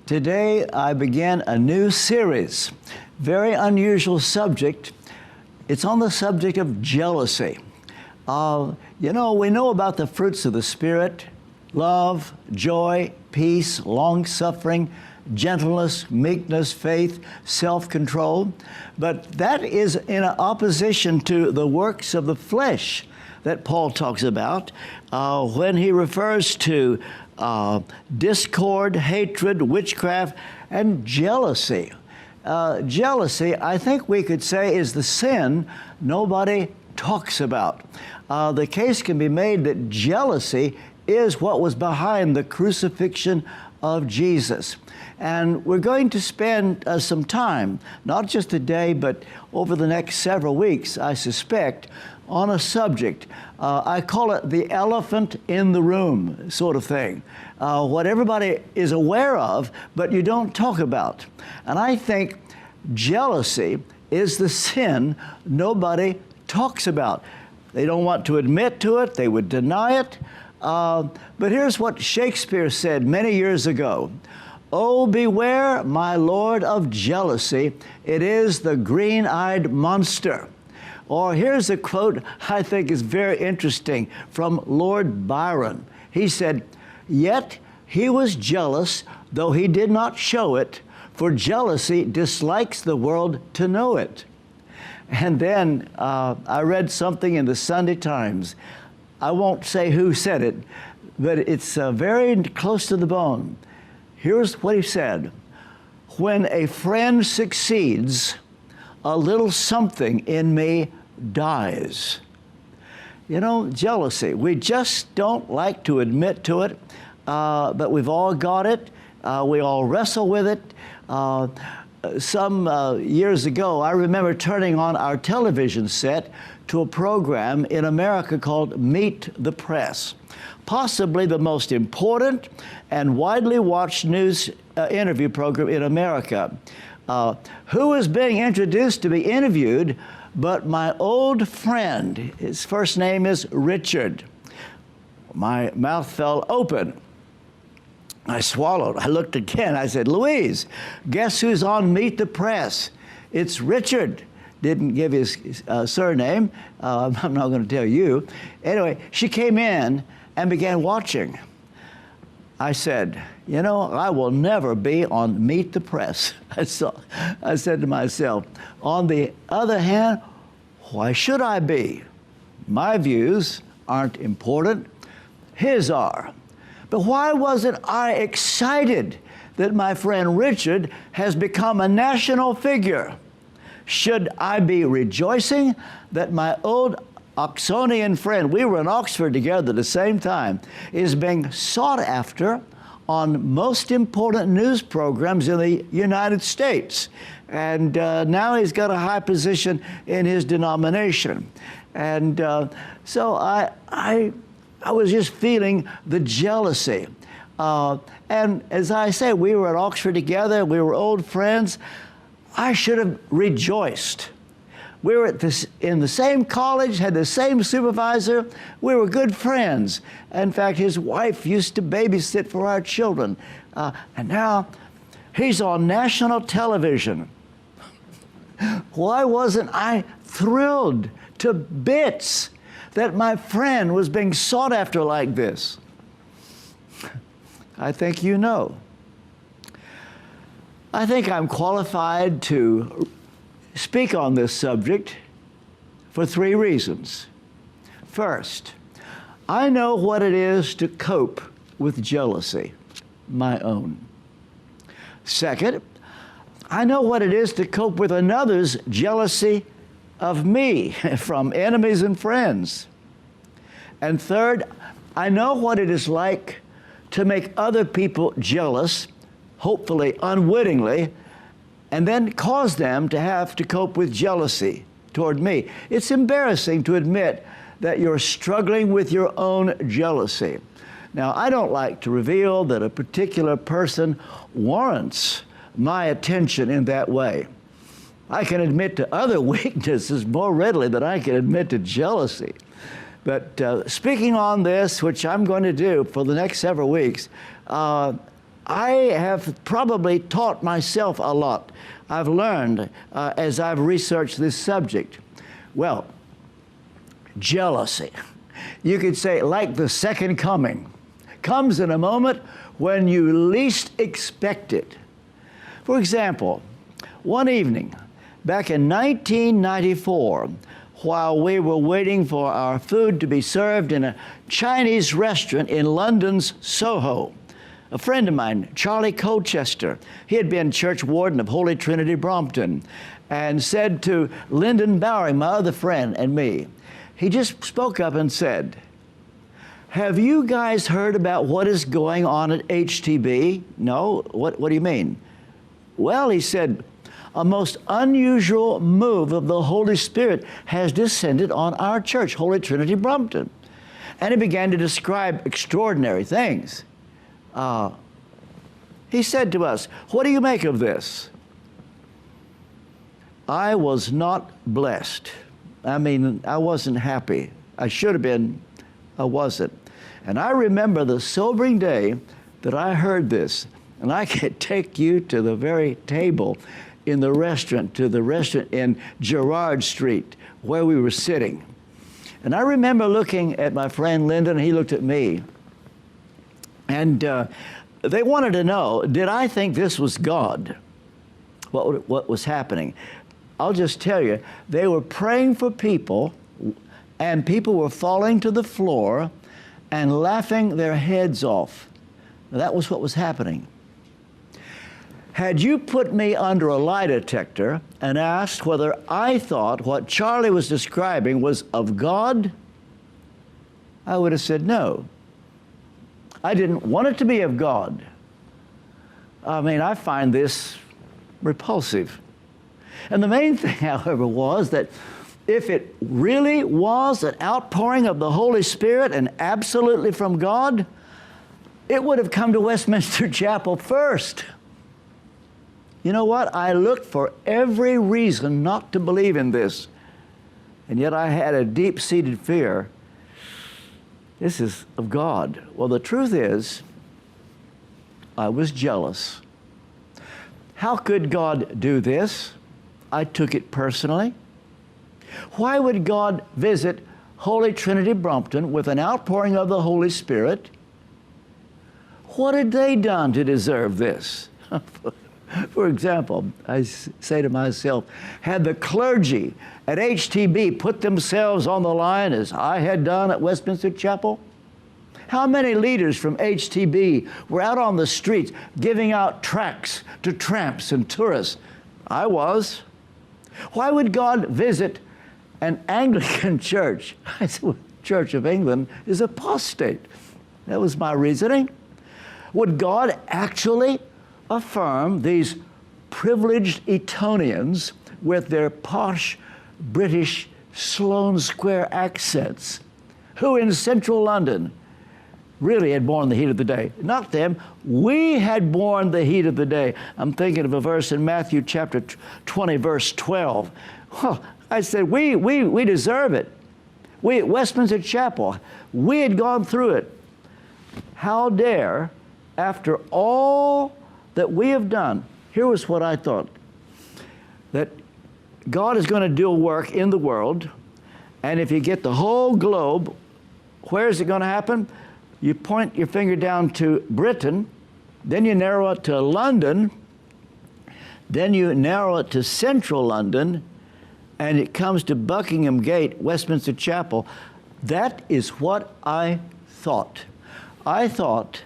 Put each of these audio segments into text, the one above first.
Today I begin a new series, very unusual subject. It's on the subject of jealousy. We know about the fruits of the Spirit: love, joy, peace, long-suffering, gentleness, meekness, faith, self-control. But that is in opposition to the works of the flesh that Paul talks about when he refers to discord, hatred, witchcraft, and jealousy. Jealousy, I think we could say, is the sin nobody talks about. The case can be made that jealousy is what was behind the crucifixion of Jesus. And we're going to spend some time, not just today, but over the next several weeks, I suspect, on a subject. I call it the elephant in the room sort of thing. What everybody is aware of, but you don't talk about. And I think jealousy is the sin nobody talks about. They don't want to admit to it. They would deny it. But here's what Shakespeare said many years ago. "Oh, beware, my lord, of jealousy. It is the green-eyed monster." Or here's a quote I think is very interesting from Lord Byron. He said, "Yet he was jealous, though he did not show it, for jealousy dislikes the world to know it." And then I read something in the Sunday Times. I won't say who said it, but it's very close to the bone. Here's what he said: "When a friend succeeds, a little something in me dies." You know, jealousy, we just don't like to admit to it, but we've all got it. We all wrestle with it. Some years ago, I remember turning on our television set to a program in America called Meet the Press, possibly the most important and widely watched news interview program in America. Who was being introduced to be interviewed but my old friend? His first name is Richard. My mouth fell open. I swallowed. I looked again. I said, "Louise, guess who's on Meet the Press?" "It's Richard." Didn't give his surname. I'm not going to tell you. Anyway, she came in and began watching. I said, I will never be on Meet the Press. I said to myself, on the other hand, why should I be? My views aren't important. His are. But why wasn't I excited that my friend Richard has become a national figure? Should I be rejoicing that my old Oxonian friend, we were in Oxford together at the same time, is being sought after on most important news programs in the United States? And now he's got a high position in his denomination. And so I was just feeling the jealousy. And as I say, we were at Oxford together. We were old friends. I should have rejoiced. We were in the same college, had the same supervisor. We were good friends. In fact, his wife used to babysit for our children. And now he's on national television. Why wasn't I thrilled to bits that my friend was being sought after like this? I think you know. I think I'm qualified to speak on this subject for 3 reasons. First, I know what it is to cope with jealousy, my own. Second, I know what it is to cope with another's jealousy of me from enemies and friends. And third, I know what it is like to make other people jealous, hopefully unwittingly, and then cause them to have to cope with jealousy toward me. It's embarrassing to admit that you're struggling with your own jealousy. Now, I don't like to reveal that a particular person warrants my attention in that way. I can admit to other weaknesses more readily than I can admit to jealousy. But speaking on this, which I'm going to do for the next several weeks, I have probably taught myself a lot. I've learned as I've researched this subject. Well, jealousy. You could say like the second coming. Comes in a moment when you least expect it. For example, one evening back in 1994, while we were waiting for our food to be served in a Chinese restaurant in London's Soho, a friend of mine, Charlie Colchester, he had been church warden of Holy Trinity Brompton, and said to Lyndon Bowering, my other friend, and me, he just spoke up and said, have you guys heard about what is going on at HTB? No? What do you mean? Well, he said, a most unusual move of the Holy Spirit has descended on our church, Holy Trinity Brompton. And he began to describe extraordinary things. He said to us, what do you make of this? I was not blessed. I mean, I wasn't happy. I should have been, I wasn't. And I remember the sobering day that I heard this, and I could take you to the very table in the restaurant, to the restaurant in Gerrard Street, where we were sitting. And I remember looking at my friend Lyndon, and he looked at me. And they wanted to know, did I think this was God? What was happening? I'll just tell you, they were praying for people, and people were falling to the floor and laughing their heads off. That was what was happening. Had you put me under a lie detector and asked whether I thought what Charlie was describing was of God, I would have said no. I didn't want it to be of God. I mean, I find this repulsive. And the main thing, however, was that if it really was an outpouring of the Holy Spirit and absolutely from God, it would have come to Westminster Chapel first. You know what? I looked for every reason not to believe in this. And yet I had a deep-seated fear. This is of God. Well, the truth is, I was jealous. How could God do this? I took it personally. Why would God visit Holy Trinity Brompton with an outpouring of the Holy Spirit? What had they done to deserve this? For example, I say to myself, had the clergy at HTB put themselves on the line as I had done at Westminster Chapel? How many leaders from HTB were out on the streets giving out tracts to tramps and tourists? I was. Why would God visit an Anglican church? I said, well, Church of England is apostate. That was my reasoning. Would God actually affirm these privileged Etonians with their posh British Sloane Square accents, who in central London really had borne the heat of the day? Not them. We had borne the heat of the day. I'm thinking of a verse in Matthew chapter 20, verse 12. Well, I said, we deserve it. We at Westminster Chapel, we had gone through it. How dare, after all that we have done, here was what I thought, that God is going to do a work in the world, and if you get the whole globe, where is it going to happen? You point your finger down to Britain, then you narrow it to London, then you narrow it to central London, and it comes to Buckingham Gate, Westminster Chapel. That is what I thought. I thought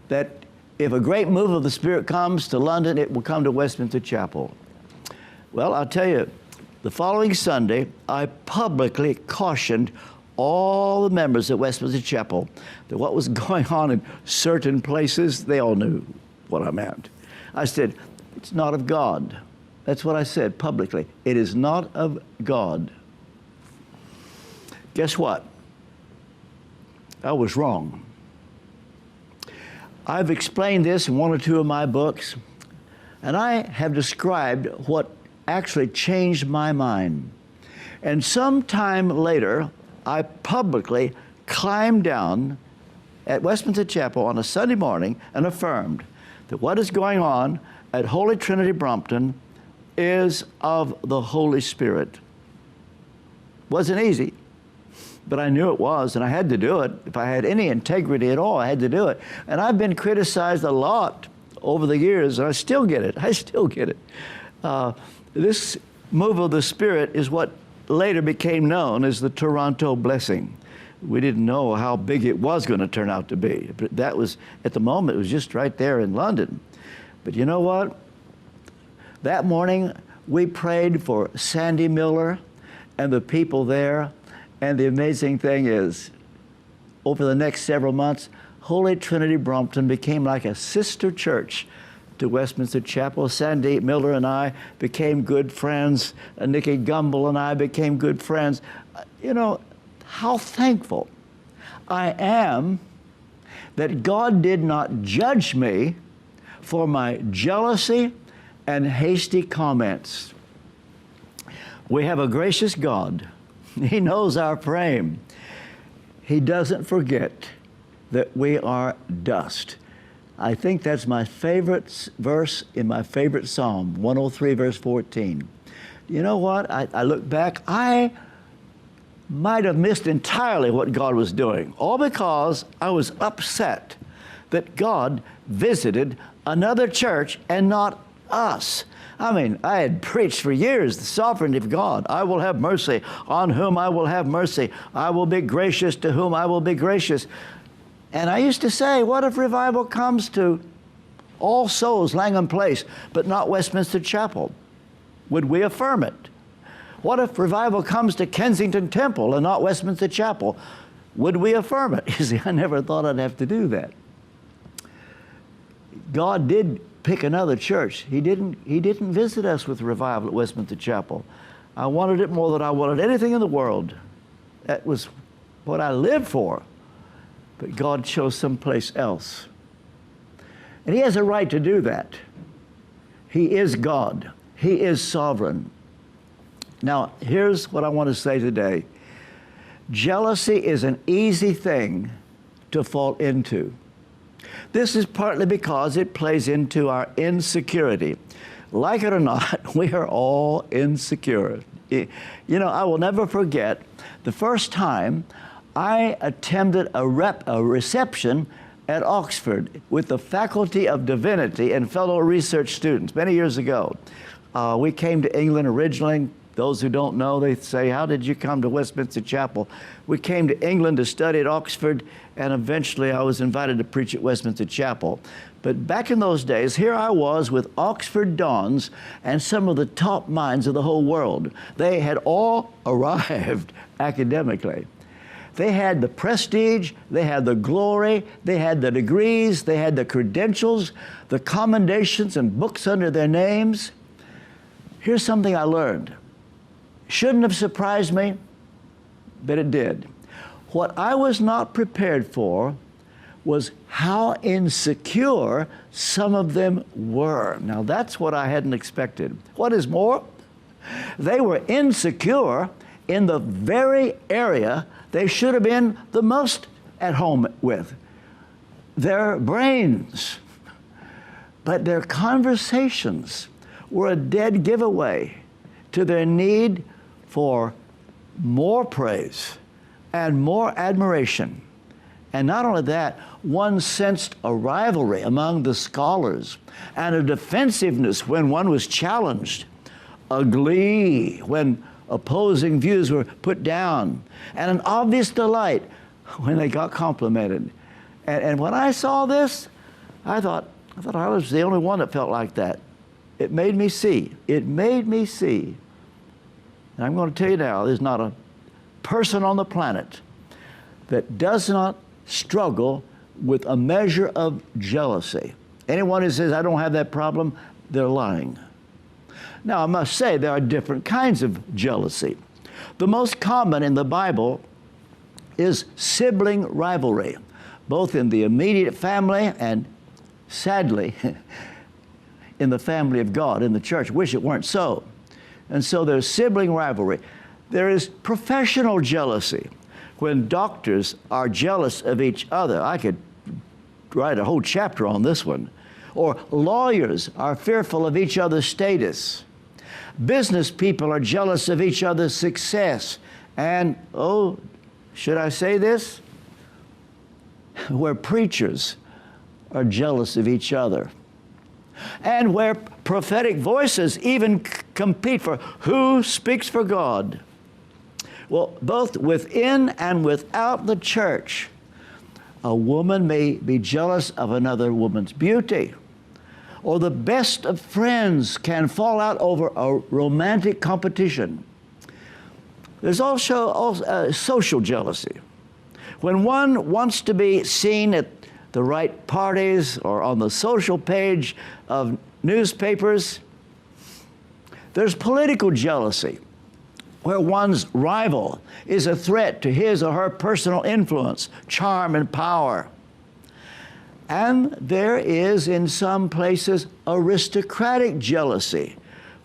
that if a great move of the Spirit comes to London, it will come to Westminster Chapel. Well, I'll tell you, the following Sunday, I publicly cautioned all the members at Westminster Chapel that what was going on in certain places, they all knew what I meant. I said, it's not of God. That's what I said publicly. It is not of God. Guess what? I was wrong. I've explained this in one or two of my books, and I have described what actually changed my mind. And sometime later, I publicly climbed down at Westminster Chapel on a Sunday morning and affirmed that what is going on at Holy Trinity Brompton is of the Holy Spirit. Wasn't easy, but I knew it was, and I had to do it. If I had any integrity at all, I had to do it. And I've been criticized a lot over the years, and I still get it. I still get it. This move of the Spirit is what later became known as the Toronto blessing. We didn't know how big it was going to turn out to be. But that was, at the moment, it was just right there in London. But you know what? That morning, we prayed for Sandy Miller and the people there. And the amazing thing is, over the next several months, Holy Trinity Brompton became like a sister church to Westminster Chapel. Sandy Miller and I became good friends. Nikki Gumbel and I became good friends. You know, how thankful I am that God did not judge me for my jealousy and hasty comments. We have a gracious God. He knows our frame. He doesn't forget that we are dust. I think that's my favorite verse in my favorite Psalm, 103, verse 14. You know what? I look back, I might have missed entirely what God was doing, all because I was upset that God visited another church and not us. I mean, I had preached for years the sovereignty of God. I will have mercy on whom I will have mercy. I will be gracious to whom I will be gracious. And I used to say, what if revival comes to All Souls, Langham Place, but not Westminster Chapel? Would we affirm it? What if revival comes to Kensington Temple and not Westminster Chapel? Would we affirm it? You see, I never thought I'd have to do that. God did pick another church. He didn't visit us with revival at Westminster Chapel. I wanted it more than I wanted anything in the world. That was what I lived for. But God chose someplace else. And He has a right to do that. He is God. He is sovereign. Now, here's what I want to say today. Jealousy is an easy thing to fall into. This is partly because it plays into our insecurity. Like it or not, we are all insecure. You know, I will never forget the first time I attended a reception at Oxford with the Faculty of Divinity and fellow research students many years ago. We came to England originally. Those who don't know, they say, how did you come to Westminster Chapel? We came to England to study at Oxford, and eventually I was invited to preach at Westminster Chapel. But back in those days, here I was with Oxford dons and some of the top minds of the whole world. They had all arrived academically. They had the prestige, they had the glory, they had the degrees, they had the credentials, the commendations and books under their names. Here's something I learned. Shouldn't have surprised me, but it did. What I was not prepared for was how insecure some of them were. Now, that's what I hadn't expected. What is more, they were insecure in the very area they should have been the most at home with, their brains. But their conversations were a dead giveaway to their need for more praise and more admiration. And not only that, one sensed a rivalry among the scholars and a defensiveness when one was challenged, a glee when opposing views were put down, and an obvious delight when they got complimented. And when I saw this, I thought I was the only one that felt like that. It made me see. It made me see. And I'm going to tell you now, there's not a person on the planet that does not struggle with a measure of jealousy. Anyone who says, I don't have that problem, they're lying. Now, I must say there are different kinds of jealousy. The most common in the Bible is sibling rivalry, both in the immediate family and, sadly, in the family of God, in the church. Wish it weren't so. And so there's sibling rivalry. There is professional jealousy, when doctors are jealous of each other. I could write a whole chapter on this one. Or lawyers are fearful of each other's status. Business people are jealous of each other's success. And, oh, should I say this? Where preachers are jealous of each other. And where prophetic voices even compete for who speaks for God. Well, both within and without the church, a woman may be jealous of another woman's beauty. Or the best of friends can fall out over a romantic competition. There's also social jealousy. When one wants to be seen at the right parties or on the social page of newspapers, there's political jealousy, where one's rival is a threat to his or her personal influence, charm, and power. And there is, in some places, aristocratic jealousy,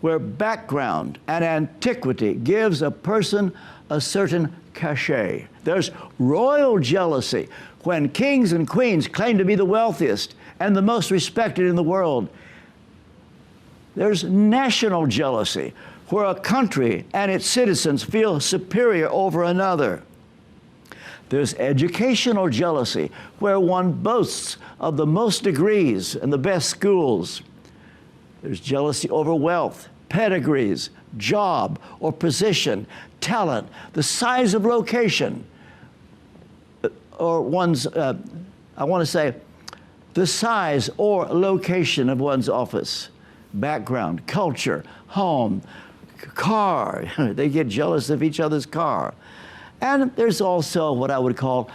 where background and antiquity gives a person a certain cachet. There's royal jealousy, when kings and queens claim to be the wealthiest and the most respected in the world. There's national jealousy, where a country and its citizens feel superior over another. There's educational jealousy, where one boasts of the most degrees and the best schools. There's jealousy over wealth, pedigrees, job or position, talent, the size of location, or one's, I want to say, the size or location of one's office, background, culture, home, car. They get jealous of each other's car. And there's also what I would call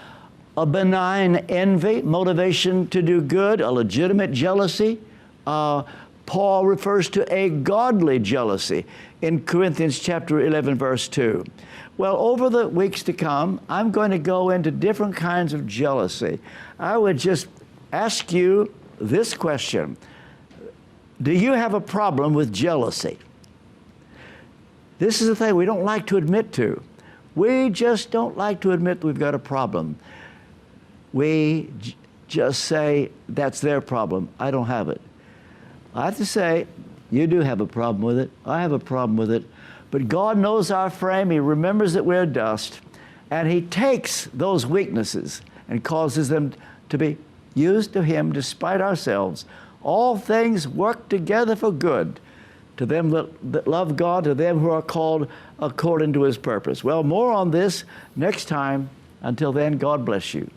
a benign envy, motivation to do good, a legitimate jealousy. Paul refers to a godly jealousy in Corinthians chapter 11, verse 2. Well, over the weeks to come, I'm going to go into different kinds of jealousy. I would just ask you this question. Do you have a problem with jealousy? This is the thing we don't like to admit to. We just don't like to admit we've got a problem. We just say, that's their problem. I don't have it. I have to say, you do have a problem with it. I have a problem with it. But God knows our frame. He remembers that we're dust. And He takes those weaknesses and causes them to be used to Him despite ourselves. All things work together for good to them that love God, to them who are called according to His purpose. Well, more on this next time. Until then, God bless you.